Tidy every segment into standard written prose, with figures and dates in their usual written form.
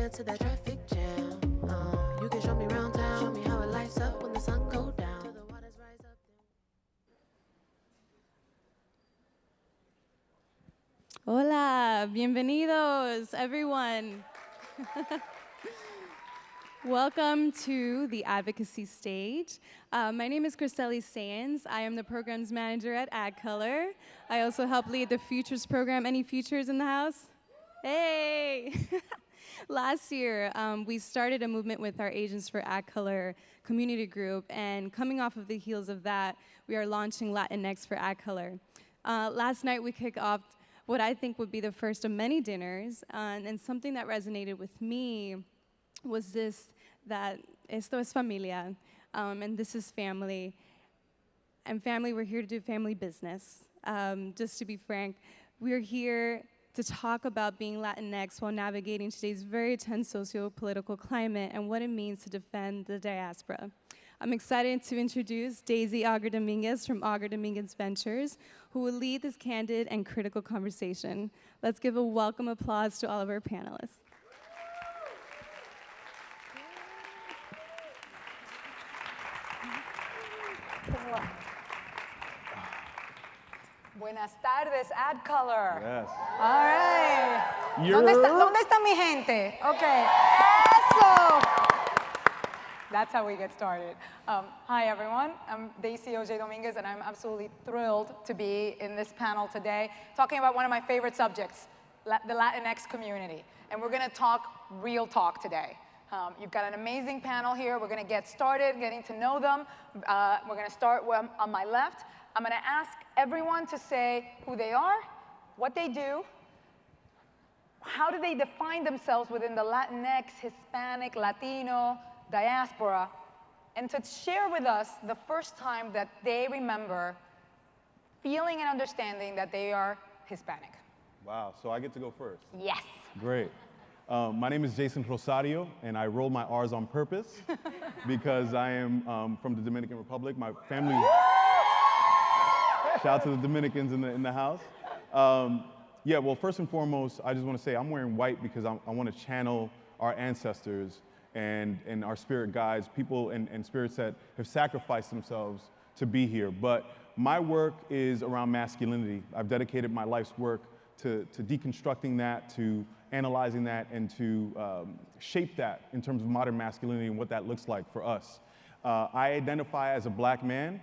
here to that traffic jam. You can show me round town, show me how it lights up when the sun goes down. Till the waters rise up. Hola, bienvenidos, everyone. Welcome to the advocacy stage. My name is Christelle Sands. I am the programs manager at Adcolor. I also help lead the Futures program. Any Futures in the house? Hey! Last year, we started a movement with our Agents for Adcolor community group, and coming off of the heels of that, we are launching Latinx for Adcolor. Last night, we kicked off what I think would be the first of many dinners, and something that resonated with me was this, that esto es familia, and this is family. And family, we're here to do family business. Just to be frank, we're here to talk about being Latinx while navigating today's very tense socio-political climate and what it means to defend the diaspora. I'm excited to introduce Daisy Auger Dominguez from Auger Dominguez Ventures, who will lead this candid and critical conversation. Let's give a welcome applause to all of our panelists. Buenas tardes, Adcolor. Yes. All right. ¿Dónde está mi gente? Okay. Eso. That's how we get started. Hi, everyone. I'm Daisy OJ Dominguez, and I'm absolutely thrilled to be in this panel today, talking about one of my favorite subjects, the Latinx community. And we're going to talk real talk today. You've got an amazing panel here. We're going to get started getting to know them. We're going to start on my left. I'm going to ask everyone to say who they are, what they do, how do they define themselves within the Latinx, Hispanic, Latino, diaspora, and to share with us the first time that they remember feeling and understanding that they are Hispanic. Wow, so I get to go first. Yes. Great. My name is Jason Rosario, and I roll my R's on purpose because I am from the Dominican Republic. My family, shout out to the Dominicans in the house. Yeah, well, first and foremost, I just want to say I'm wearing white because I want to channel our ancestors and our spirit guides, people and spirits that have sacrificed themselves to be here. But my work is around masculinity. I've dedicated my life's work to deconstructing that, to analyzing that, and to shape that in terms of modern masculinity and what that looks like for us. I identify as a black man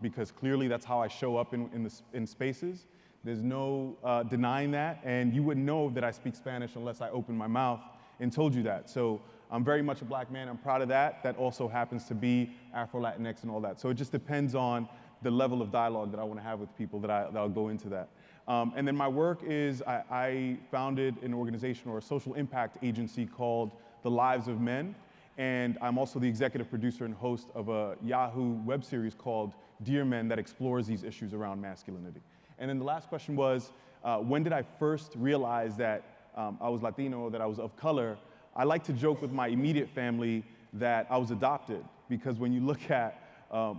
because clearly that's how I show up in spaces. There's no denying that, and you wouldn't know that I speak Spanish unless I opened my mouth and told you that. So I'm very much a black man. I'm proud of that. That also happens to be Afro-Latinx and all that. So it just depends on the level of dialogue that I want to have with people that'll go into that. And then my work is I founded an organization or a social impact agency called The Lives of Men. And I'm also the executive producer and host of a Yahoo web series called Dear Men that explores these issues around masculinity. And then the last question was, when did I first realize that I was Latino, that I was of color? I like to joke with my immediate family that I was adopted, because when you look at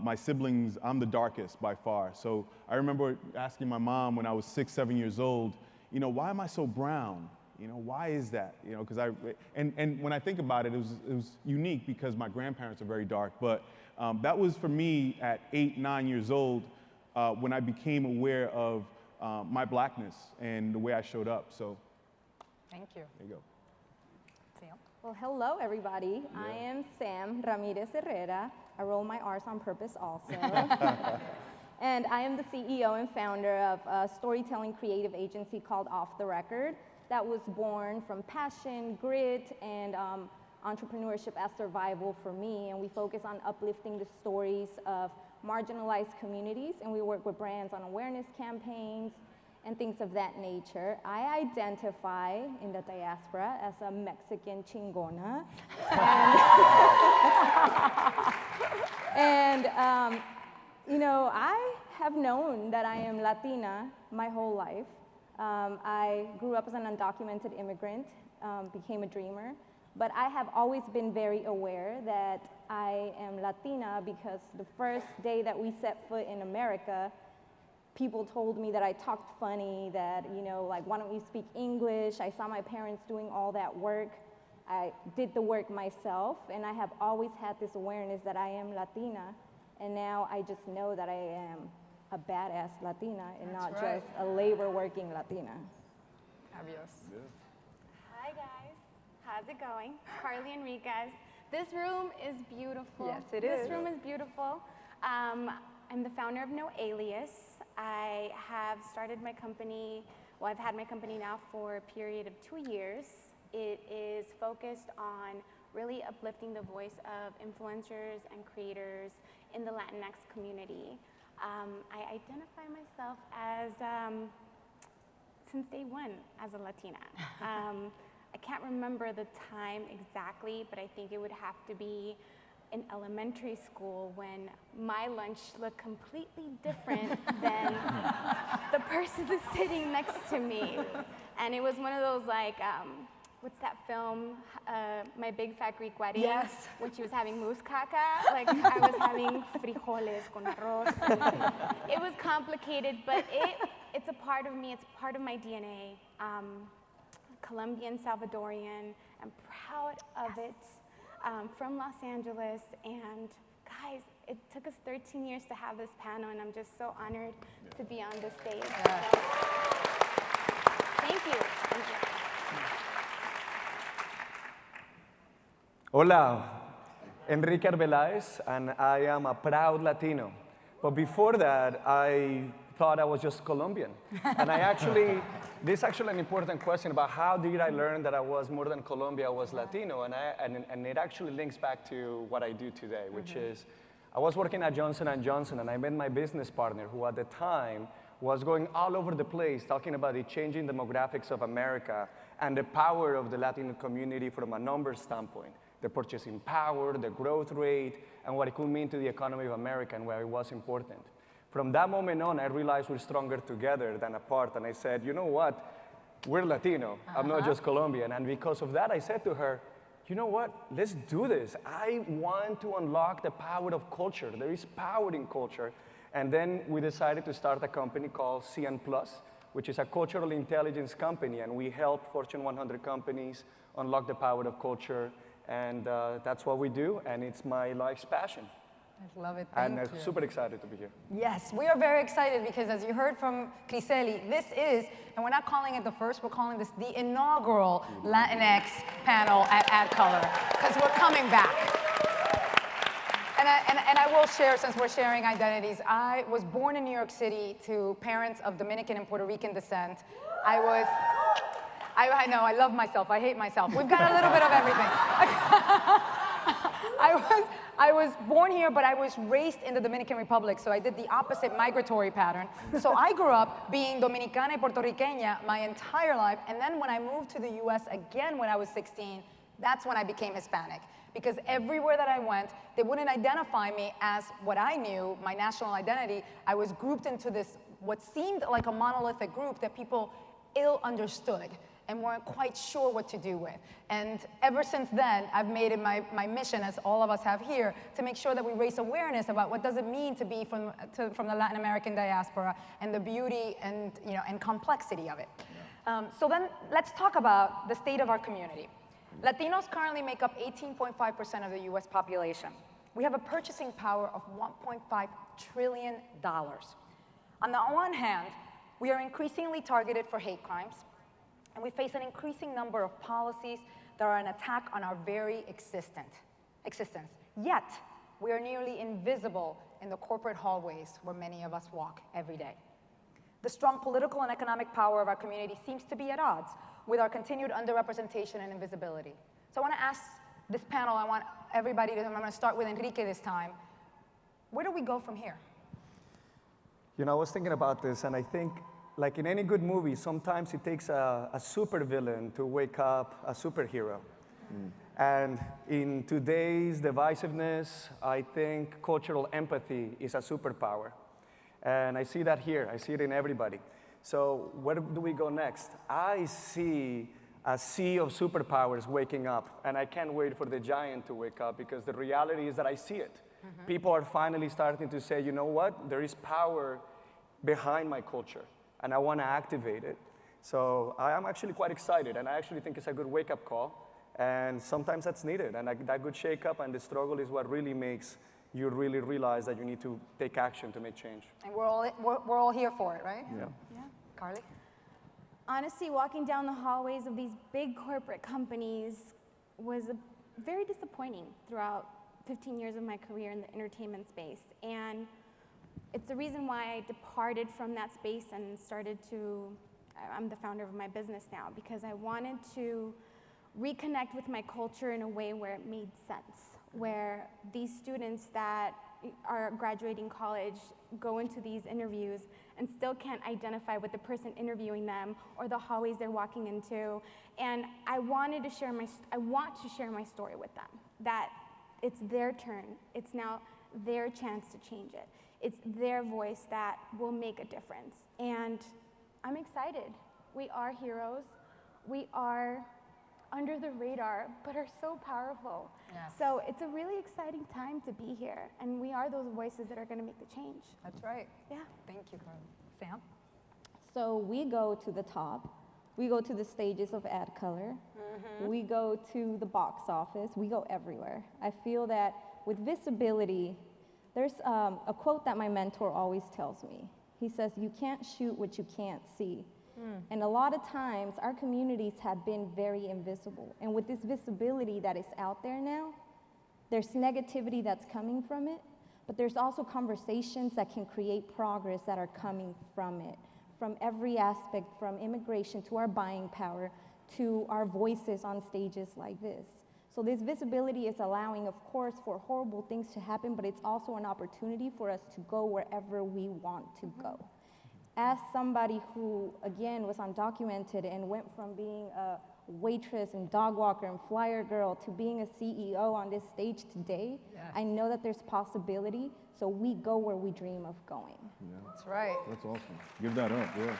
my siblings, I'm the darkest by far. So I remember asking my mom when I was 6, 7 years old, you know, why am I so brown? You know, why is that? You know, because and when I think about it, it was unique because my grandparents are very dark. But that was for me at 8, 9 years old when I became aware of my blackness and the way I showed up. So, thank you. There you go. Well, hello, everybody. Yeah. I am Sam Ramirez Herrera. I roll my R's on purpose also. And I am the CEO and founder of a storytelling creative agency called Off the Record that was born from passion, grit, and entrepreneurship as survival for me. And we focus on uplifting the stories of marginalized communities, and we work with brands on awareness campaigns and things of that nature. I identify in the diaspora as a Mexican chingona. And you know, I have known that I am Latina my whole life. I grew up as an undocumented immigrant, became a dreamer, but I have always been very aware that I am Latina because the first day that we set foot in America, people told me that I talked funny, that, you know, like, why don't you speak English? I saw my parents doing all that work. I did the work myself, and I have always had this awareness that I am Latina, and now I just know that I am a badass Latina and not just a labor working Latina. Fabulous. Hi guys, how's it going? Carly Enriquez. This room is beautiful. Yes, it is. This room is beautiful. I'm the founder of No Alias. I have started my company, well, I've had my company now for a period of 2 years. It is focused on really uplifting the voice of influencers and creators in the Latinx community. I identify myself as, since day one, as a Latina. I can't remember the time exactly, but I think it would have to be in elementary school when my lunch looked completely different than the person that's sitting next to me. And it was one of those like, what's that film, My Big Fat Greek Wedding? Yes. When she was having moose caca, like I was having frijoles con arroz. It was complicated, but it's a part of me, it's part of my DNA. Colombian, Salvadorian, I'm proud of it. From Los Angeles, and guys, it took us 13 years to have this panel, and I'm just so honored to be on this stage. Yes. So, thank you. Thank you. Hola, Enrique Arbelaez, and I am a proud Latino. But before that, I thought I was just Colombian. And this is actually an important question about how did I learn that I was more than Colombia, I was Latino, and it actually links back to what I do today, which is, I was working at Johnson & Johnson, and I met my business partner, who at the time was going all over the place, talking about the changing demographics of America and the power of the Latino community from a numbers standpoint, the purchasing power, the growth rate, and what it could mean to the economy of America and where it was important. From that moment on, I realized we're stronger together than apart, and I said, you know what? We're Latino. I'm not just Colombian. And because of that, I said to her, you know what? Let's do this. I want to unlock the power of culture. There is power in culture. And then we decided to start a company called CN+, which is a cultural intelligence company, and we help Fortune 100 companies unlock the power of culture, and that's what we do, and it's my life's passion. I love it, thank you. And I'm super excited to be here. Yes, we are very excited because as you heard from Criseli, this is, and we're not calling it the first, we're calling this the inaugural Latinx panel at Adcolor, because we're coming back. And I will share, since we're sharing identities, I was born in New York City to parents of Dominican and Puerto Rican descent. I know, I love myself, I hate myself. We've got a little bit of everything. I was born here, but I was raised in the Dominican Republic, so I did the opposite migratory pattern. So I grew up being Dominicana y Puertorriqueña my entire life, and then when I moved to the US again when I was 16, that's when I became Hispanic. Because everywhere that I went, they wouldn't identify me as what I knew, my national identity. I was grouped into this, what seemed like a monolithic group that people ill understood and weren't quite sure what to do with. And ever since then, I've made it my mission, as all of us have here, to make sure that we raise awareness about what does it mean to be from the Latin American diaspora and the beauty and, and complexity of it. So then let's talk about the state of our community. Latinos currently make up 18.5% of the US population. We have a purchasing power of $1.5 trillion. On the one hand, we are increasingly targeted for hate crimes, and we face an increasing number of policies that are an attack on our very existence. Yet, we are nearly invisible in the corporate hallways where many of us walk every day. The strong political and economic power of our community seems to be at odds with our continued underrepresentation and invisibility. So I want to ask this panel, I want everybody to, I'm going to start with Enrique this time. Where do we go from here? You know, I was thinking about this, and I think, like in any good movie, sometimes it takes a supervillain to wake up a superhero. And in today's divisiveness, I think cultural empathy is a superpower. And I see that here, I see it in everybody. So where do we go next? I see a sea of superpowers waking up, and I can't wait for the giant to wake up, because the reality is that I see it. People are finally starting to say, you know what, there is power behind my culture, and I want to activate it. So I am actually quite excited, and I actually think it's a good wake-up call. And sometimes that's needed, and that good shake-up and the struggle is what really makes you really realize that you need to take action to make change. And we're all here for it, right? Yeah. Yeah. Carly? Honestly, walking down the hallways of these big corporate companies was very disappointing throughout 15 years of my career in the entertainment space. And it's the reason why I departed from that space and I'm the founder of my business now, because I wanted to reconnect with my culture in a way where it made sense, where these students that are graduating college go into these interviews and still can't identify with the person interviewing them or the hallways they're walking into. And I want to share my story with them, that it's their turn. It's now their chance to change it. It's their voice that will make a difference. And I'm excited. We are heroes. We are under the radar, but are so powerful. Yes. So it's a really exciting time to be here, and we are those voices that are going to make the change. That's right. Yeah. Thank you, Carly. Sam? So we go to the top. We go to the stages of Adcolor. We go to the box office. We go everywhere. I feel that with visibility, there's a quote that my mentor always tells me. He says, "You can't shoot what you can't see." And a lot of times, our communities have been very invisible. And with this visibility that is out there now, there's negativity that's coming from it, but there's also conversations that can create progress that are coming from it, from every aspect, from immigration to our buying power, to our voices on stages like this. So this visibility is allowing, of course, for horrible things to happen, but it's also an opportunity for us to go wherever we want to go. As somebody who, again, was undocumented and went from being a waitress and dog walker and flyer girl to being a CEO on this stage today, Yes. I know that there's possibility, so we go where we dream of going. Yeah. That's right. That's awesome. Give that up, yeah.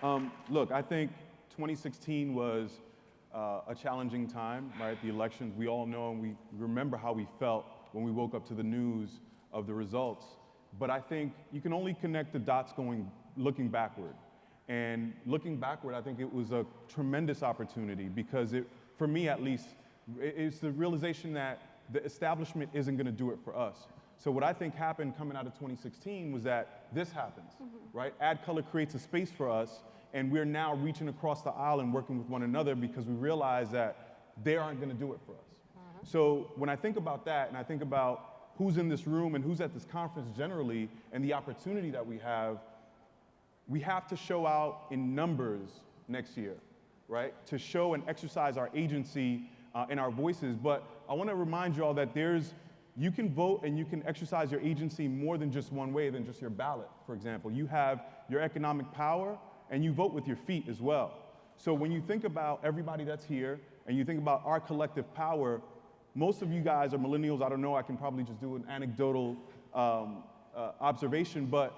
Yeah. Look, I think 2016 was a challenging time, right? The elections, we all know and we remember how we felt when we woke up to the news of the results. But I think you can only connect the dots looking backward. And looking backward, I think it was a tremendous opportunity because for me at least, it's the realization that the establishment isn't gonna do it for us. So what I think happened coming out of 2016 was that this happens, right? Adcolor creates a space for us, and we're now reaching across the aisle and working with one another because we realize that they aren't gonna do it for us. So when I think about that, and I think about who's in this room and who's at this conference generally, and the opportunity that we have to show out in numbers next year, right? To show and exercise our agency and our voices. But I want to remind you all that you can vote and you can exercise your agency more than just one way than just your ballot, for example. You have your economic power and you vote with your feet as well. So when you think about everybody that's here and you think about our collective power, most of you guys are millennials. I don't know, I can probably just do an anecdotal observation, but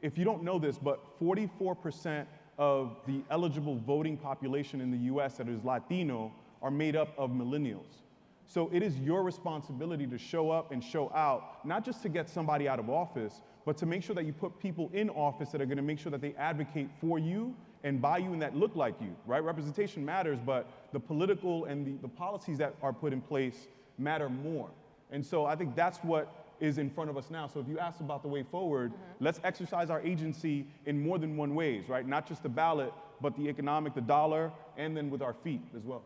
if you don't know this, but 44% of the eligible voting population in the US that is Latino are made up of millennials. So it is your responsibility to show up and show out, not just to get somebody out of office, but to make sure that you put people in office that are gonna make sure that they advocate for you and by you and that look like you, right? Representation matters, but the political and the policies that are put in place matter more. And so I think that's what is in front of us now. So if you ask about the way forward, let's exercise our agency in more than one ways, right? Not just the ballot, but the economic, the dollar, and then with our feet as well.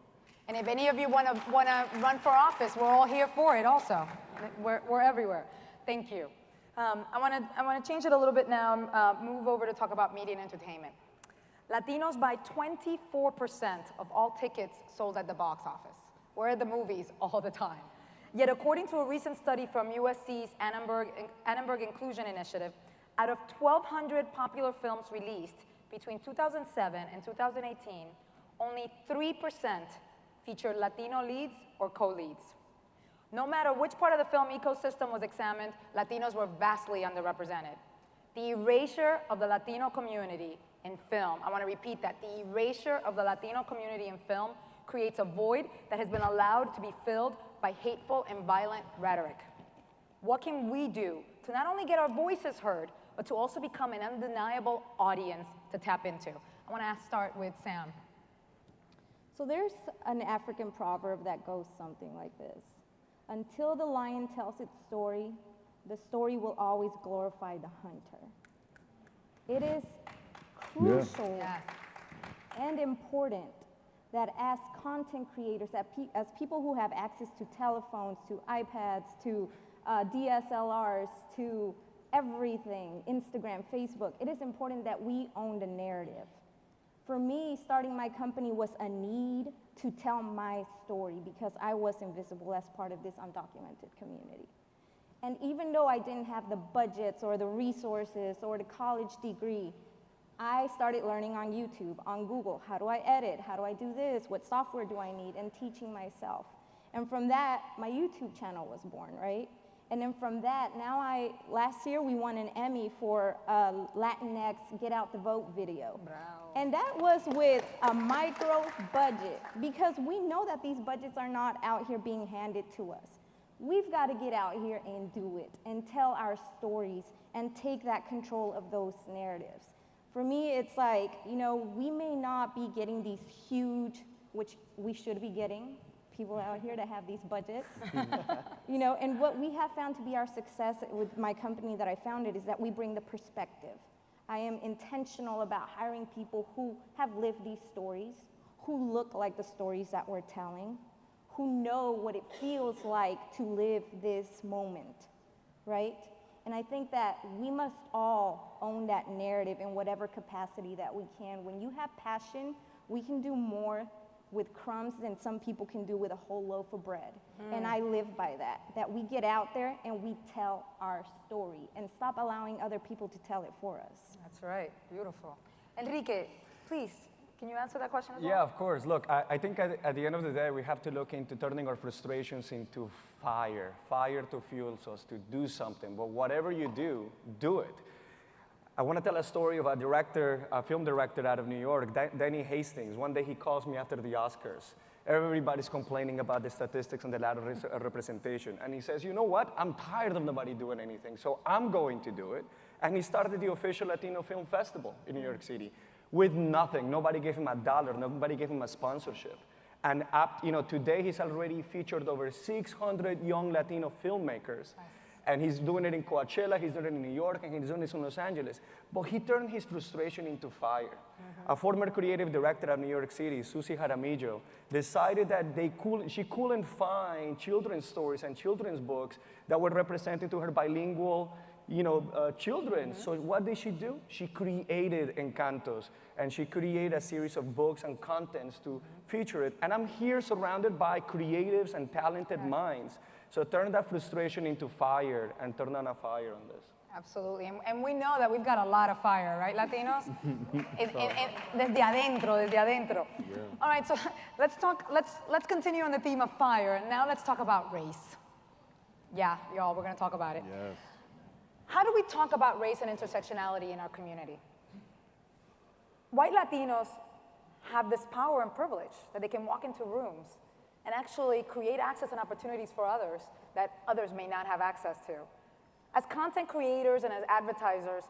And if any of you want to run for office, we're all here for it also. We're everywhere. Thank you. I want to change it a little bit now, move over to talk about media and entertainment. Latinos buy 24% of all tickets sold at the box office. We're at the movies all the time. Yet according to a recent study from USC's Annenberg Inclusion Initiative, out of 1,200 popular films released between 2007 and 2018, only 3% featured Latino leads or co-leads. No matter which part of the film ecosystem was examined, Latinos were vastly underrepresented. The erasure of the Latino community in film, I want to repeat that, the erasure of the Latino community in film creates a void that has been allowed to be filled by hateful and violent rhetoric. What can we do to not only get our voices heard, but to also become an undeniable audience to tap into? I want to start with Sam. So there's an African proverb that goes something like this. Until the lion tells its story, the story will always glorify the hunter. It is crucial and important that as content creators, as people who have access to telephones, to iPads, to DSLRs, to everything, Instagram, Facebook, it is important that we own the narrative. For me, starting my company was a need to tell my story because I was invisible as part of this undocumented community. And even though I didn't have the budgets or the resources or the college degree, I started learning on YouTube, on Google. How do I edit? How do I do this? What software do I need? And teaching myself. And from that, my YouTube channel was born, right? And then from that, last year we won an Emmy for Latinx Get Out the Vote video. Bravo. And that was with a micro budget because we know that these budgets are not out here being handed to us. We've got to get out here and do it and tell our stories and take that control of those narratives. For me, it's like, you know, we may not be getting these huge, which we should be getting, people out here that have these budgets, you know, and what we have found to be our success with my company that I founded is that we bring the perspective. I am intentional about hiring people who have lived these stories, who look like the stories that we're telling, who know what it feels like to live this moment, right? And I think that we must all own that narrative in whatever capacity that we can. When you have passion, we can do more with crumbs than some people can do with a whole loaf of bread. And I live by that we get out there and we tell our story and stop allowing other people to tell it for us. That's right, beautiful. Enrique, please, can you answer that question as well? Yeah, of course. Look, I think at the end of the day, we have to look into turning our frustrations into fire to fuel us to do something. But whatever you do, do it. I want to tell a story of a film director out of New York, Danny Hastings. One day he calls me after the Oscars. Everybody's complaining about the statistics and the lack of representation. And he says, you know what? I'm tired of nobody doing anything, so I'm going to do it. And he started the official Latino Film Festival in New York City with nothing. Nobody gave him $1. Nobody gave him a sponsorship. And today he's already featured over 600 young Latino filmmakers. And he's doing it in Coachella, he's doing it in New York, and he's doing it in Los Angeles. But he turned his frustration into fire. A former creative director of New York City, Susie Jaramillo, decided that she couldn't find children's stories and children's books that were represented to her bilingual children. So what did she do? She created Encantos, and she created a series of books and contents to feature it. And I'm here surrounded by creatives and talented minds. So turn that frustration into fire and turn on a fire on this. Absolutely, and we know that we've got a lot of fire, right, Latinos? Desde adentro. Yeah. All right, so let's continue on the theme of fire, and now let's talk about race. Yeah, y'all, we're gonna talk about it. Yes. How do we talk about race and intersectionality in our community? White Latinos have this power and privilege that they can walk into rooms and actually create access and opportunities for others that others may not have access to. As content creators and as advertisers,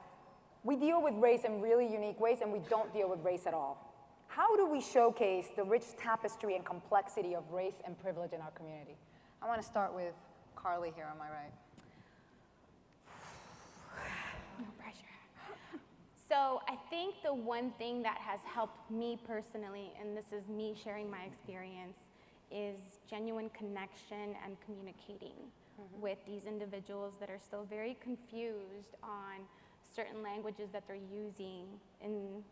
we deal with race in really unique ways, and we don't deal with race at all. How do we showcase the rich tapestry and complexity of race and privilege in our community? I want to start with Carly here on my right. No pressure. So I think the one thing that has helped me personally, and this is me sharing my experience, is genuine connection and communicating with these individuals that are still very confused on certain languages that they're using in,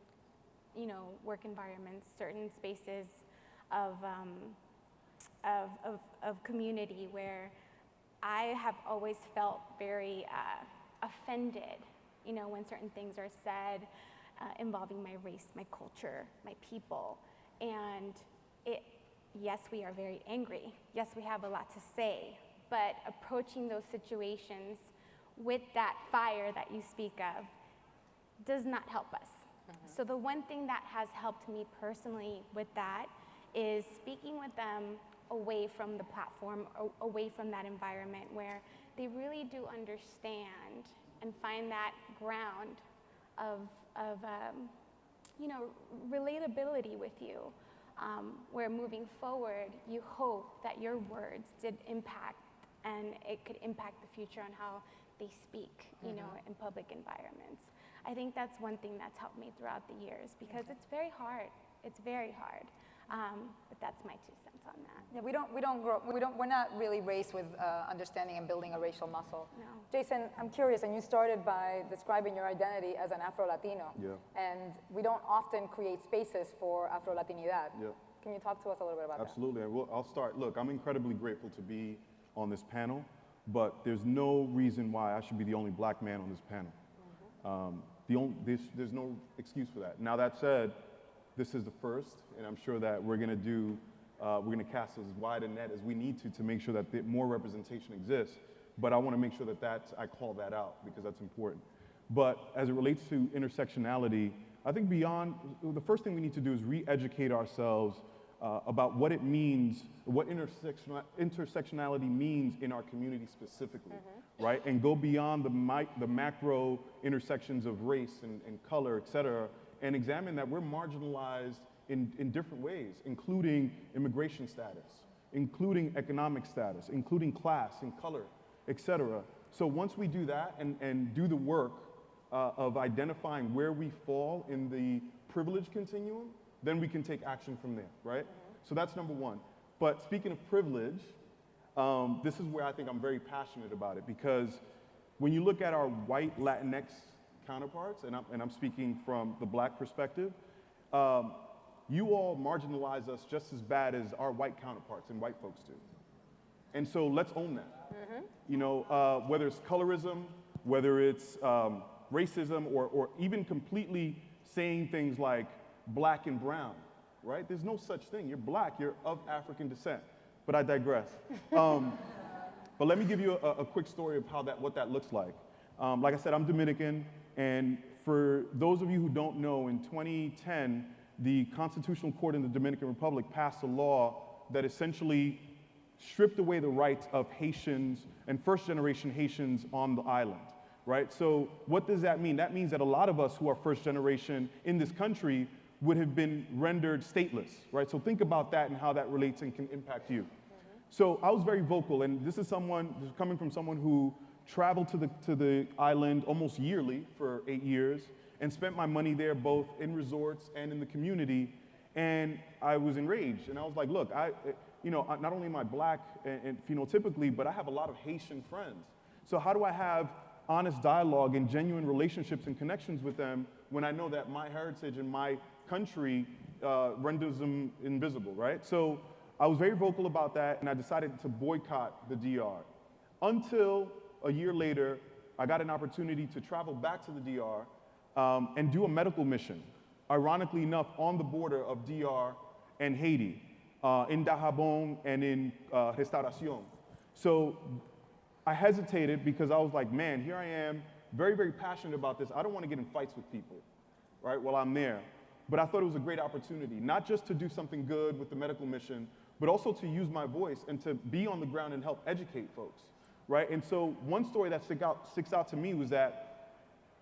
work environments, certain spaces of community where I have always felt very offended, when certain things are said involving my race, my culture, my people, and yes, we are very angry. Yes, we have a lot to say, but approaching those situations with that fire that you speak of does not help us. So the one thing that has helped me personally with that is speaking with them away from the platform, away from that environment where they really do understand and find that ground of relatability with you. where moving forward, you hope that your words did impact, and it could impact the future on how they speak, you know, in public environments. I think that's one thing that's helped me throughout the years, because it's very hard. It's very hard. But that's my 2 cents on that. Yeah, we're not really raised with understanding and building a racial muscle. No. Jason, I'm curious, and you started by describing your identity as an Afro-Latino. Yeah. And we don't often create spaces for Afro-Latinidad. Yeah. Can you talk to us a little bit about Absolutely. I'll start. Look, I'm incredibly grateful to be on this panel, but there's no reason why I should be the only black man on this panel. There's no excuse for that. Now, that said, this is the first, and I'm sure that we're going to cast as wide a net as we need to make sure that more representation exists. But I want to make sure that I call that out, because that's important. But as it relates to intersectionality, I think the first thing we need to do is re-educate ourselves about what it means, what intersectionality means in our community specifically, right? And go beyond the macro intersections of race and color, et cetera, and examine that we're marginalized in different ways, including immigration status, including economic status, including class and color, et cetera. So once we do that and do the work of identifying where we fall in the privilege continuum, then we can take action from there, right? So that's number one. But speaking of privilege, this is where I think I'm very passionate about it, because when you look at our white Latinx counterparts, and I'm speaking from the black perspective, you all marginalize us just as bad as our white counterparts and white folks do. And so let's own that. You know, whether it's colorism, whether it's racism, or even completely saying things like black and brown, right? There's no such thing. You're black, you're of African descent. But I digress. But let me give you a quick story of what that looks like. Like I said, I'm Dominican, and for those of you who don't know, in 2010, the Constitutional Court in the Dominican Republic passed a law that essentially stripped away the rights of Haitians and first-generation Haitians on the island, right? So what does that mean? That means that a lot of us who are first generation in this country would have been rendered stateless, right? So think about that and how that relates and can impact you. So I was very vocal, and this is coming from someone who traveled to the island almost yearly for 8 years and spent my money there both in resorts and in the community, and I was enraged. And I was like, look, not only am I black and phenotypically, but I have a lot of Haitian friends. So how do I have honest dialogue and genuine relationships and connections with them when I know that my heritage and my country renders them invisible, right? So I was very vocal about that, and I decided to boycott the DR. Until a year later, I got an opportunity to travel back to the DR and do a medical mission, ironically enough, on the border of DR and Haiti, in Dajabon and in Restauración. So I hesitated because I was like, man, here I am, very, very passionate about this. I don't want to get in fights with people, right, while I'm there. But I thought it was a great opportunity, not just to do something good with the medical mission, but also to use my voice and to be on the ground and help educate folks, right? And so one story that sticks out to me was that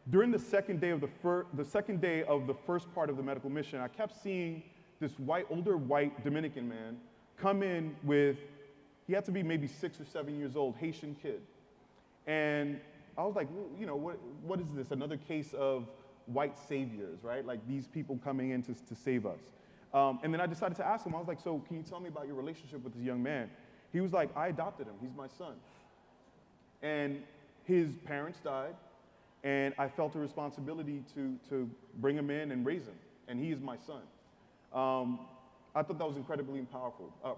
during the second day of the first part of the medical mission, I kept seeing this older white Dominican man come in with, he had to be maybe 6 or 7 years old, Haitian kid. And I was like, you know, what is this? Another case of white saviors, right? Like these people coming in to save us. And then I decided to ask him, I was like, so can you tell me about your relationship with this young man? He was like, I adopted him, he's my son. And his parents died, and I felt a responsibility to bring him in and raise him, and he is my son. I thought that was incredibly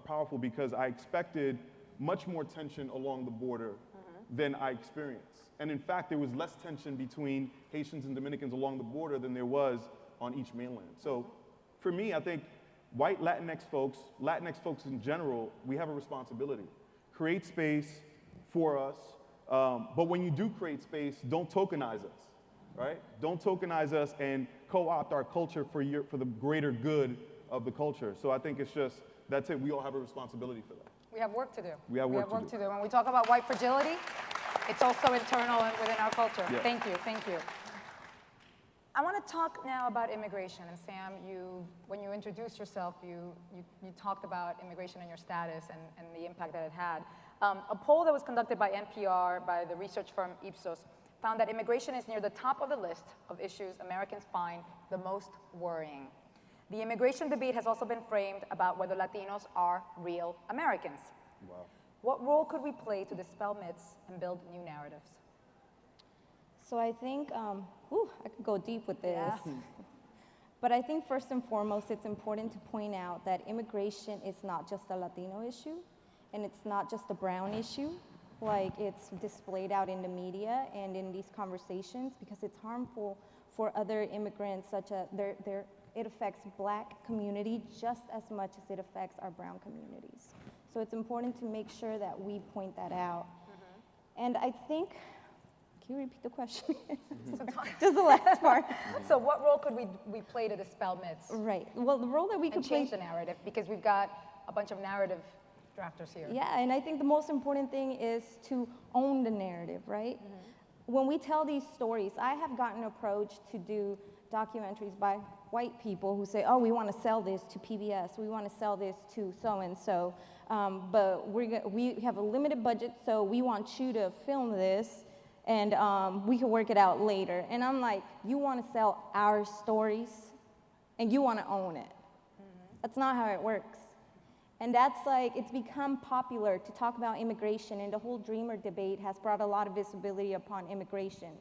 powerful because I expected much more tension along the border than I experienced. And in fact, there was less tension between Haitians and Dominicans along the border than there was on each mainland. So for me, I think white Latinx folks in general, we have a responsibility. Create space for us, but when you do create space, don't tokenize us, right? Don't tokenize us and co-opt our culture for the greater good of the culture. So I think that's it. We all have a responsibility for that. We have work to do. We have work to do. When we talk about white fragility, it's also internal and within our culture. Yeah. Thank you, thank you. I want to talk now about immigration. And Sam, when you introduced yourself, you talked about immigration and your status and the impact that it had. A poll that was conducted by NPR, by the research firm Ipsos, found that immigration is near the top of the list of issues Americans find the most worrying. The immigration debate has also been framed about whether Latinos are real Americans. Wow. What role could we play to dispel myths and build new narratives? So I think, I could go deep with this. Yeah. But I think first and foremost, it's important to point out that immigration is not just a Latino issue, and it's not just a brown issue, like it's displayed out in the media and in these conversations, because it's harmful for other immigrants, such as it affects Black community just as much as it affects our brown communities. So it's important to make sure that we point that out. And I think, can you repeat the question? Just the last part. So what role could we play to dispel myths? Right. Well, the role that we could change play. the narrative, because we've got a bunch of narrative drafters here. Yeah, and I think the most important thing is to own the narrative, right? When we tell these stories, I have gotten approached to do documentaries by white people who say, oh, we want to sell this to PBS, we want to sell this to so-and-so, but we have a limited budget, so we want you to film this, and we can work it out later. And I'm like, you want to sell our stories, and you want to own it. That's not how it works. And that's like, it's become popular to talk about immigration, and the whole Dreamer debate has brought a lot of visibility upon immigration.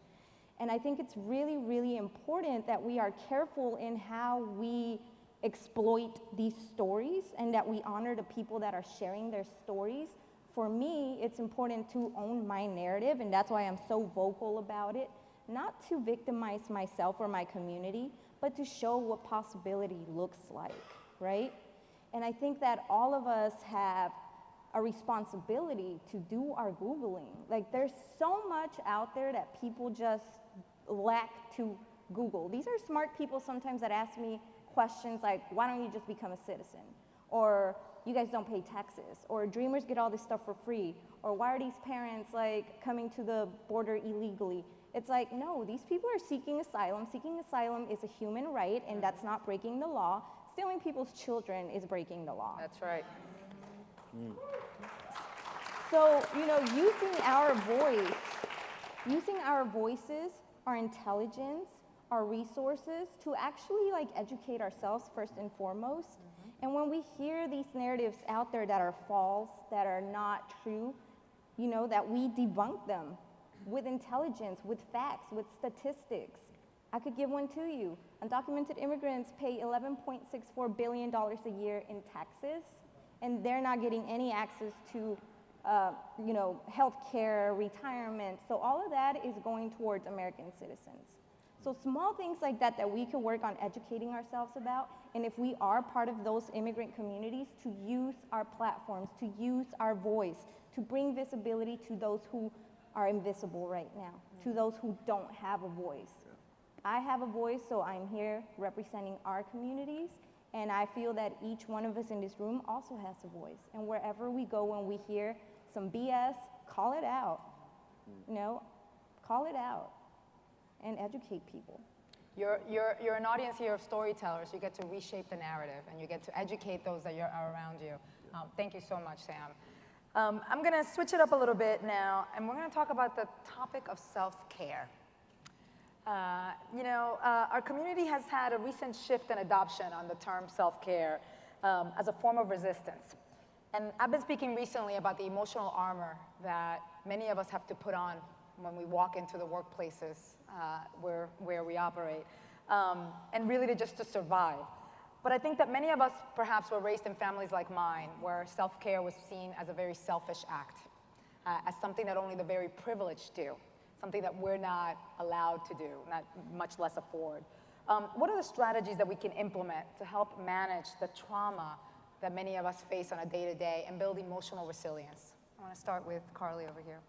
And I think it's really, really important that we are careful in how we exploit these stories and that we honor the people that are sharing their stories. For me, it's important to own my narrative, and that's why I'm so vocal about it, not to victimize myself or my community, but to show what possibility looks like, right? And I think that all of us have a responsibility to do our Googling. Like, there's so much out there that people just lack to Google. These are smart people sometimes that ask me questions like, why don't you just become a citizen? Or, you guys don't pay taxes? Or, dreamers get all this stuff for free? Or, why are these parents like coming to the border illegally? It's like, no, these people are seeking asylum. Seeking asylum is a human right, and that's not breaking the law. Stealing people's children is breaking the law. That's right. So, you know, using our voices, our intelligence, our resources to actually like educate ourselves first and foremost. And when we hear these narratives out there that are false, that are not true, you know, that we debunk them with intelligence, with facts, with statistics. I could give one to you. Undocumented immigrants pay $11.64 billion a year in taxes, and they're not getting any access to you know, health care, retirement. So all of that is going towards American citizens. So small things like that that we can work on educating ourselves about, and if we are part of those immigrant communities, to use our platforms, to use our voice, to bring visibility to those who are invisible right now, to those who don't have a voice. I have a voice, so I'm here representing our communities, and I feel that each one of us in this room also has a voice. And wherever we go, when we hear some BS, call it out. You know, call it out and educate people. You're an audience here of storytellers. You get to reshape the narrative, and you get to educate those that are around you. Thank you so much, Sam. I'm going to switch it up a little bit now, and we're going to talk about the topic of self-care. You know, our community has had a recent shift in adoption on the term self-care as a form of resistance. And I've been speaking recently about the emotional armor that many of us have to put on when we walk into the workplaces where we operate, and really just to survive. But I think that many of us perhaps were raised in families like mine, where self-care was seen as a very selfish act, as something that only the very privileged do, something that we're not allowed to do, not much less afford. What are the strategies that we can implement to help manage the trauma that many of us face on a day-to-day and build emotional resilience? I want to start with Carly over here.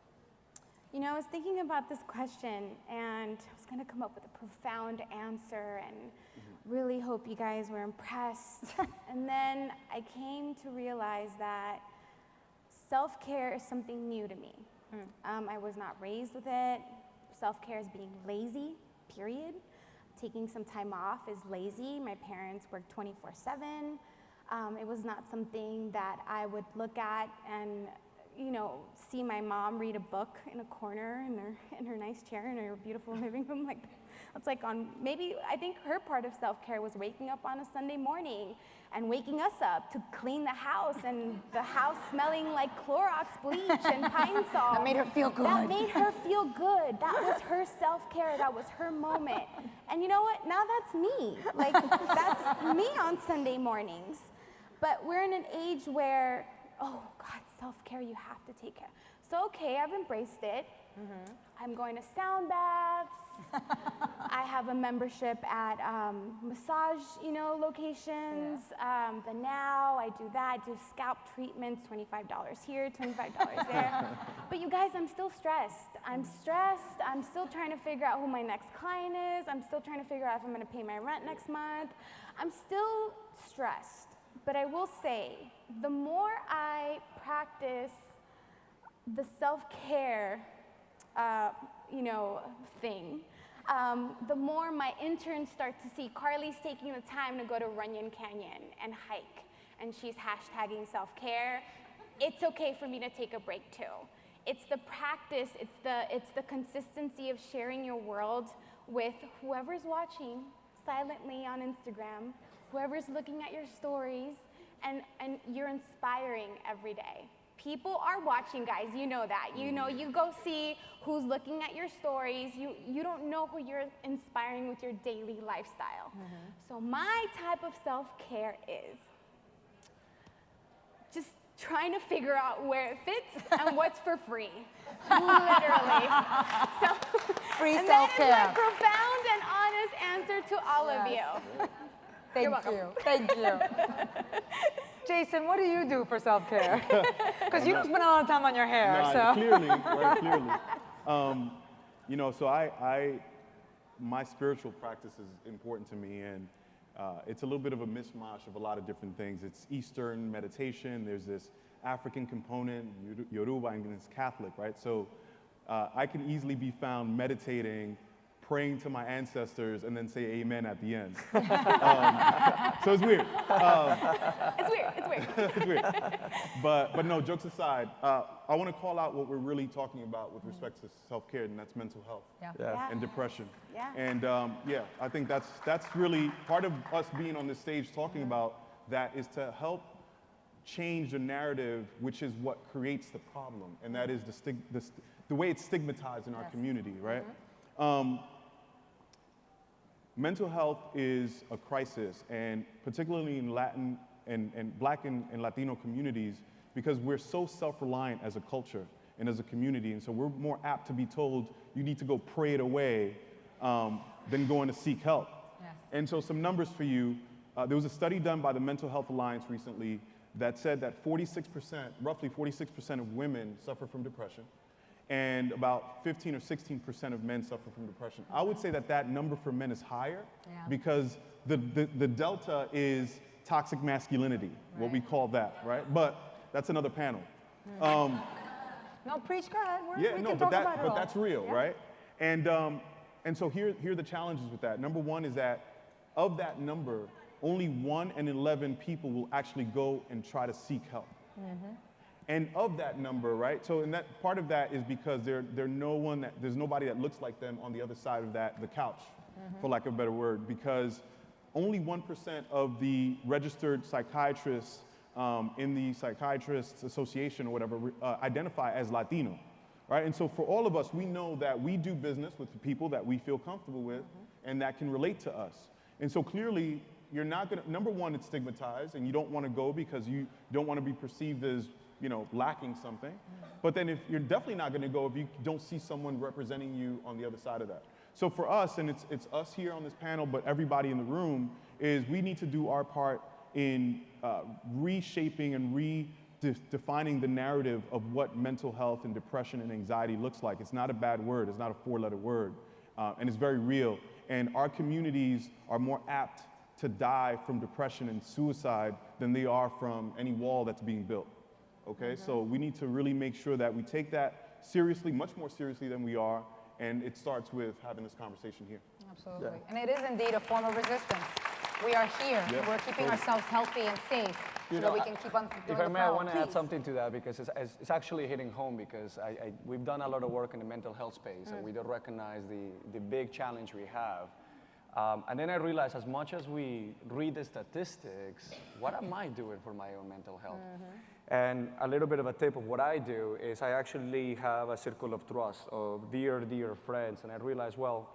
You know, I was thinking about this question, and I was going to come up with a profound answer and really hope you guys were impressed. And then I came to realize that self-care is something new to me. I was not raised with it. Self-care is being lazy, period. taking some time off is lazy. My parents work 24/7. It was not something that I would look at and, you know, see my mom read a book in a corner in her nice chair in her beautiful living room. Like, it's like maybe I think her part of self-care was waking up on a Sunday morning and waking us up to clean the house, and the house smelling like Clorox bleach and Pine Sol. That made her feel good. That made her feel good. That was her self-care. That was her moment. And you know what? Now that's me. Like, that's me on Sunday mornings. But we're in an age where, oh God, self-care, you have to take care. So okay, I've embraced it. I'm going to sound baths. I have a membership at massage, you know, locations. The Now, I do that. I do scalp treatments, $25 here, $25 there. But you guys, I'm still stressed. I'm stressed. I'm still trying to figure out who my next client is. I'm still trying to figure out if I'm going to pay my rent next month. I'm still stressed. But I will say, the more I practice the self-care, you know, thing, the more my interns start to see Carly's taking the time to go to Runyon Canyon and hike, and she's hashtagging self-care. It's okay for me to take a break too. It's the practice, it's the consistency of sharing your world with whoever's watching silently on Instagram, whoever's looking at your stories, and you're inspiring every day. People are watching, guys, you know that. You know, you go see who's looking at your stories. You don't know who you're inspiring with your daily lifestyle. So my type of self-care is just trying to figure out where it fits and what's for free. Literally. So, Free and self-care. that is my profound and honest answer to all of you. Thank you. Thank you. Jason, what do you do for self-care? Because you don't spend a lot of time on your hair, so. Clearly, right, clearly. You know, so my spiritual practice is important to me, and it's a little bit of a mishmash of a lot of different things. It's Eastern meditation, there's this African component, Yoruba, and it's Catholic, right? So I can easily be found meditating, praying to my ancestors, and then say amen at the end. So it's weird. It's weird, it's weird. It's weird. But no, jokes aside, I want to call out what we're really talking about with respect to self-care, and that's mental health and depression. Yeah. And yeah, I think that's really part of us being on this stage talking about that, is to help change the narrative, which is what creates the problem, and that is the way it's stigmatized in our community, right? Mental health is a crisis, and particularly in Latin and Black and Latino communities, because we're so self-reliant as a culture and as a community, and so we're more apt to be told you need to go pray it away than going to seek help. And so some numbers for you. There was a study done by the Mental Health Alliance recently that said that 46%, roughly 46% of women suffer from depression, and about 15 or 16% of men suffer from depression. I would say that number for men is higher because the delta is toxic masculinity, what we call that, right? But that's another panel. No, preach, go ahead. We can talk about it all. That's real, right? And so here are the challenges with that. Number one is that of that number, only 1 in 11 people will actually go and try to seek help. And of that number, right? So, and that part of that is because there's nobody that looks like them on the other side of the couch, for lack of a better word, because only 1% of the registered psychiatrists in the Psychiatrists Association or whatever identify as Latino, right? And so for all of us, we know that we do business with the people that we feel comfortable with and that can relate to us. And so clearly, you're not gonna, number one, it's stigmatized, and you don't wanna go because you don't wanna be perceived as, you know, lacking something. But then if you're definitely not gonna go if you don't see someone representing you on the other side of that. So for us, and it's us here on this panel, but everybody in the room, is we need to do our part in reshaping and redefining the narrative of what mental health and depression and anxiety looks like. It's not a bad word, it's not a 4-letter word, and it's very real. And our communities are more apt to die from depression and suicide than they are from any wall that's being built. Okay, so we need to really make sure that we take that seriously, much more seriously than we are, and it starts with having this conversation here. Absolutely. And it is indeed a form of resistance. We are here. Yeah, We're keeping totally. ourselves healthy and safe so that we can keep on doing If the I may, I proud. want to add Please. something to that because it's actually hitting home because we've done a lot of work in the mental health space and we don't recognize the big challenge we have. And then I realized as much as we read the statistics, what am I doing for my own mental health? And a little bit of a tip of what I do is I actually have a circle of trust of dear, dear friends. And I realized, well,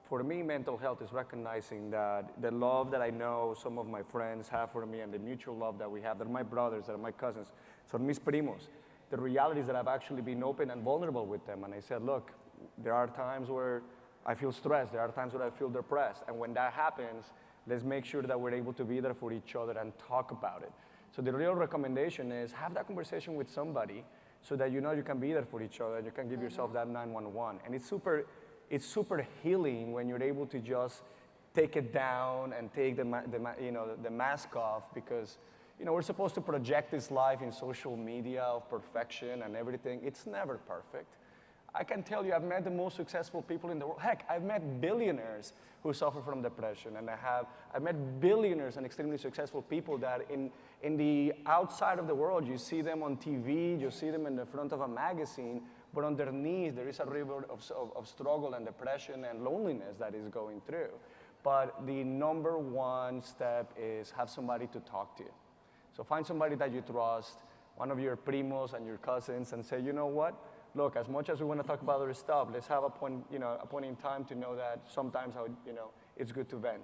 for me, mental health is recognizing that the love that I know some of my friends have for me and the mutual love that we have, that are my brothers, that are my cousins, son mis primos. The reality is that I've actually been open and vulnerable with them. And I said, look, there are times where I feel stressed. There are times where I feel depressed. And when that happens, let's make sure that we're able to be there for each other and talk about it. So the real recommendation is have that conversation with somebody so that you know you can be there for each other and you can give yourself that 911. And it's super healing when you're able to just take it down and take the mask off because we're supposed to project this life in social media of perfection and everything. It's never perfect. I can tell you, I've met the most successful people in the world. Heck, I've met billionaires who suffer from depression, and I've met billionaires and extremely successful people that in the outside of the world, you see them on TV, you see them in the front of a magazine, but underneath there is a river of struggle and depression and loneliness that is going through. But the number one step is have somebody to talk to. So find somebody that you trust, one of your primos and your cousins, and say, you know what? Look, as much as we want to talk about other stuff, let's have a point in time to know that sometimes it's good to vent,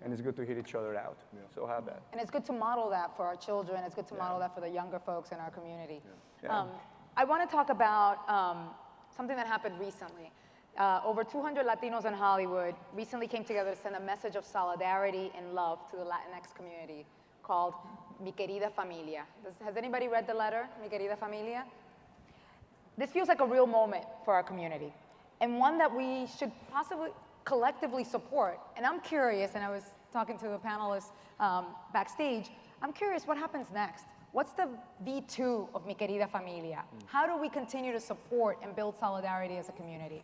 and it's good to hear each other out. Yeah. So have that. And it's good to model that for our children. It's good to model that for the younger folks in our community. Yeah. I want to talk about something that happened recently. Over 200 Latinos in Hollywood recently came together to send a message of solidarity and love to the Latinx community called Mi Querida Familia. Has anybody read the letter, Mi Querida Familia? This feels like a real moment for our community and one that we should possibly collectively support. And I'm curious, and I was talking to the panelists backstage, I'm curious what happens next. What's the V2 of Mi Querida Familia? How do we continue to support and build solidarity as a community?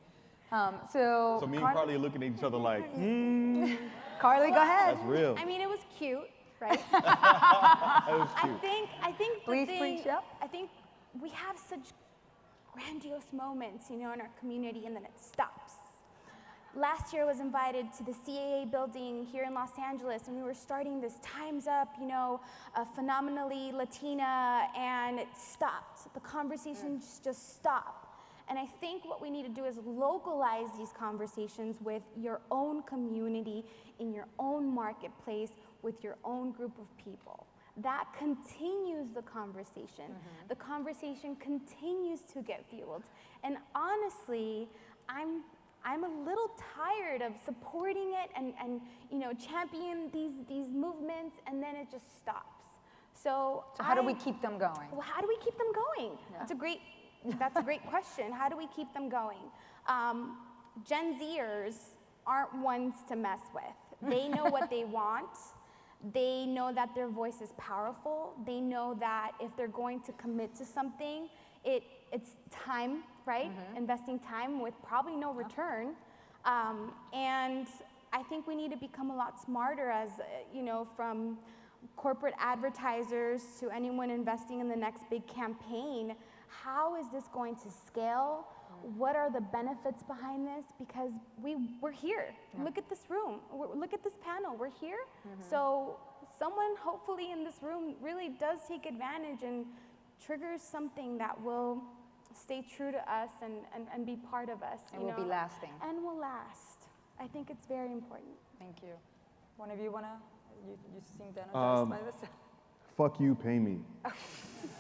So me and Carly are looking at each other like, Carly, go ahead. that's real. I mean, it was cute, right? That was cute. I think Please preach, yep. I think we have such grandiose moments, in our community, and then it stops. Last year I was invited to the CAA building here in Los Angeles, and we were starting this Time's Up, phenomenally Latina, and it stopped. The conversations just stopped. And I think what we need to do is localize these conversations with your own community, in your own marketplace, with your own group of people. That continues the conversation. The conversation continues to get fueled. And honestly, I'm a little tired of supporting it and champion these movements, and then it just stops. So how do we keep them going? Well, how do we keep them going? Yeah. That's a great question. How do we keep them going? Gen Zers aren't ones to mess with. They know what they want. They know that their voice is powerful. They know that if they're going to commit to something, it's time, right? Investing time with probably no return. And I think we need to become a lot smarter as, from corporate advertisers to anyone investing in the next big campaign. How is this going to scale? What are the benefits behind this? Because we're here. Yeah. Look at this room. Look at this panel. We're here. So someone hopefully in this room really does take advantage and triggers something that will stay true to us and be part of us. And will be lasting. And will last. I think it's very important. Thank you. One of you you seem energized by this? Fuck you, pay me.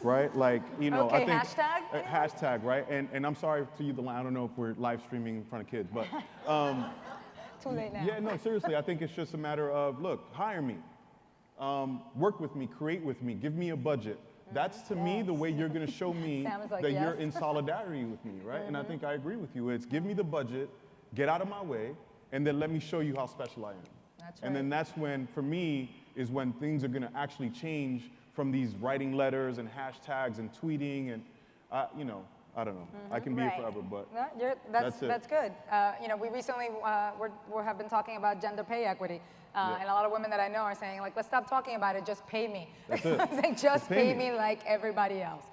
Right? Like, Okay, I think hashtag? hashtag, right? And I'm sorry to you, I don't know if we're live streaming in front of kids, but Too late now. yeah, no, seriously, I think it's just a matter of, look, hire me, work with me, create with me, give me a budget. That's to me the way you're gonna show me like that yes. you're in solidarity with me, right? And I think I agree with you. It's give me the budget, get out of my way, and then let me show you how special I am. That's And right. then that's when, for me, is when things are gonna actually change from these writing letters and hashtags and tweeting and, I don't know. I can be Right. here forever, but No, That's it. that's good. You know, we recently have been talking about gender pay equity, Yeah. and a lot of women that I know are saying like, let's stop talking about it, just pay me. That's it. It's like, just pay pay me. me like everybody else.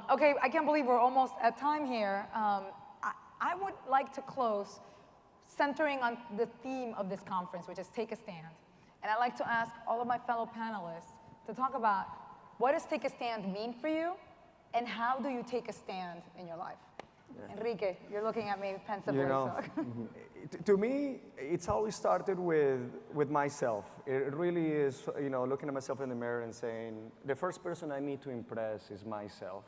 Okay, I can't believe we're almost at time here. I would like to close centering on the theme of this conference, which is take a stand. And I'd like to ask all of my fellow panelists to talk about what does take a stand mean for you, and how do you take a stand in your life? Enrique, you're looking at me pensively. You know, So. to me, it's always started with myself. It really is, you know, looking at myself in the mirror and saying, the first person I need to impress is myself.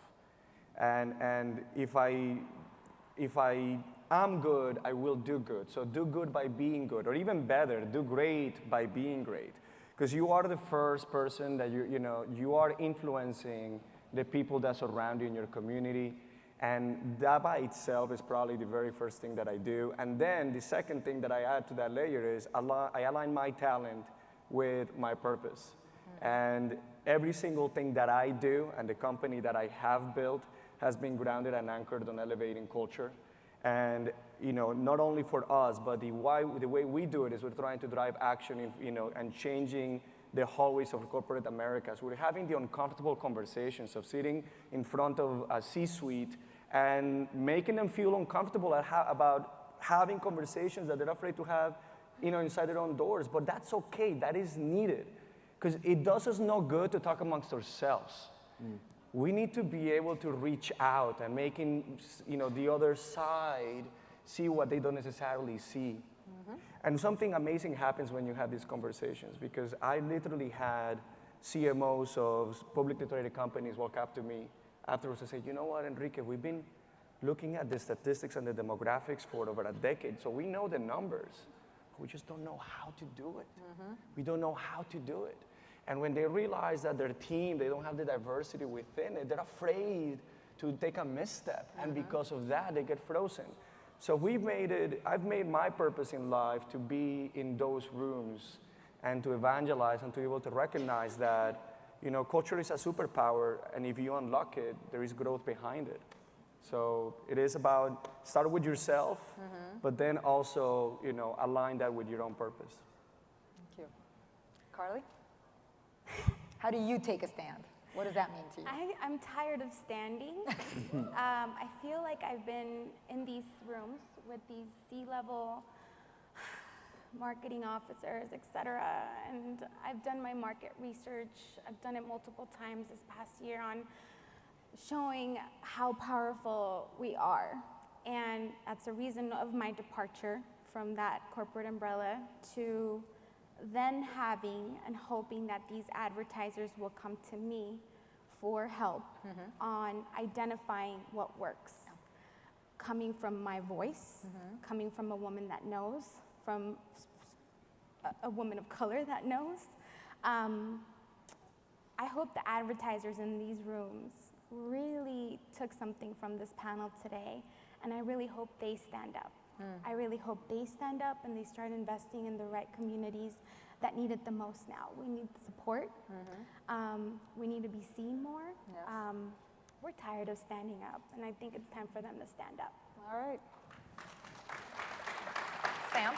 And if I am good, I will do good. So do good by being good, or even better, do great by being great. Because you are the first person that you are influencing the people that surround you in your community. And that by itself is probably the very first thing that I do. And then the second thing that I add to that layer is I align my talent with my purpose. And every single thing that I do and the company that I have built has been grounded and anchored on elevating culture. And you know, not only for us, but the way we do it is we're trying to drive action and changing the hallways of corporate Americas. We're having the uncomfortable conversations of sitting in front of a C-suite and making them feel uncomfortable about having conversations that they're afraid to have, inside their own doors. But that's okay, that is needed. Because it does us no good to talk amongst ourselves. We need to be able to reach out and making, the other side see what they don't necessarily see. And something amazing happens when you have these conversations, because I literally had CMOs of publicly traded companies walk up to me afterwards and say, you know what, Enrique, we've been looking at the statistics and the demographics for over a decade, so we know the numbers. We just don't know how to do it. We don't know how to do it. And when they realize that their team, they don't have the diversity within it, they're afraid to take a misstep. And because of that, they get frozen. So I've made my purpose in life to be in those rooms and to evangelize and to be able to recognize that, culture is a superpower, and if you unlock it, there is growth behind it. So it is about start with yourself, but then also, align that with your own purpose. Thank you. Carly? How do you take a stand? What does that mean to you? I'm tired of standing. I feel like I've been in these rooms with these C-level marketing officers, et cetera, and I've done my market research. I've done it multiple times this past year on showing how powerful we are. And that's a reason of my departure from that corporate umbrella to then having and hoping that these advertisers will come to me for help on identifying what works. Coming from my voice, coming from a woman that knows, from a woman of color that knows. I hope the advertisers in these rooms really took something from this panel today, and I really hope they stand up. I really hope they stand up and they start investing in the right communities that need it the most now. We need support. We need to be seen more. Yes. We're tired of standing up, and I think it's time for them to stand up. All right. Sam?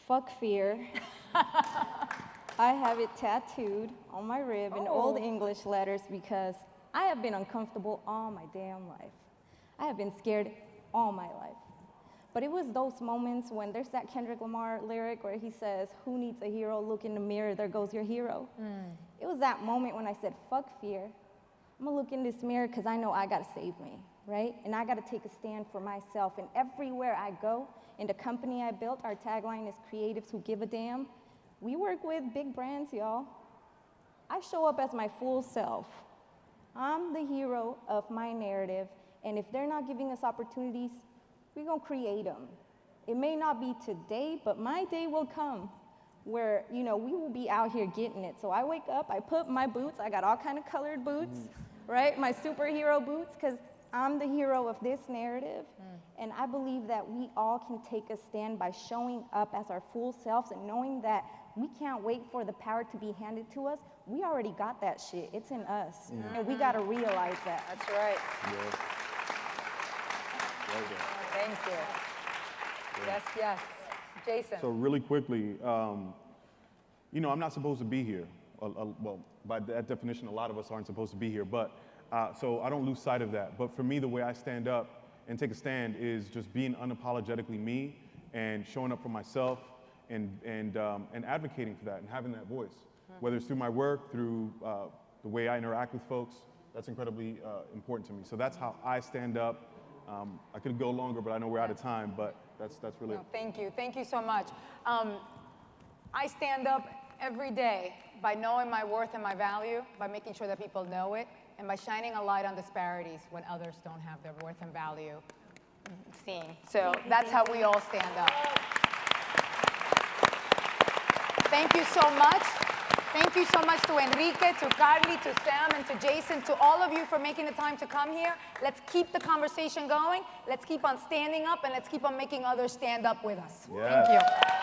Fuck fear. I have it tattooed on my rib in old English letters because I have been uncomfortable all my damn life. I have been scared all my life. But it was those moments when there's that Kendrick Lamar lyric where he says, who needs a hero? Look in the mirror, there goes your hero. It was that moment when I said, fuck fear. I'm gonna look in this mirror because I know I gotta save me, right? And I gotta take a stand for myself. And everywhere I go, in the company I built, our tagline is creatives who give a damn. We work with big brands, y'all. I show up as my full self. I'm the hero of my narrative, and if they're not giving us opportunities, we're gonna create them. It may not be today, but my day will come where, we will be out here getting it. So I wake up, I put my boots, I got all kind of colored boots, right? My superhero boots, because I'm the hero of this narrative. And I believe that we all can take a stand by showing up as our full selves and knowing that we can't wait for the power to be handed to us. we already got that shit. It's in us. And we got to realize that. That's right. Thank you. Yes, yes. Jason. So really quickly, you know, I'm not supposed to be here. Well, by that definition, a lot of us aren't supposed to be here, but so I don't lose sight of that. But for me, the way I stand up and take a stand is just being unapologetically me and showing up for myself and advocating for that and having that voice, whether it's through my work, through the way I interact with folks. That's incredibly important to me. So that's how I stand up. I could go longer, but I know we're out of time, but that's really it. Thank you so much. I stand up every day by knowing my worth and my value, by making sure that people know it, and by shining a light on disparities when others don't have their worth and value seen. So that's how we all stand up. Thank you so much. Thank you so much to Enrique, to Carly, to Sam, and to Jason, to all of you for making the time to come here. Let's keep the conversation going. Let's keep on standing up, and let's keep on making others stand up with us. Yes. Thank you.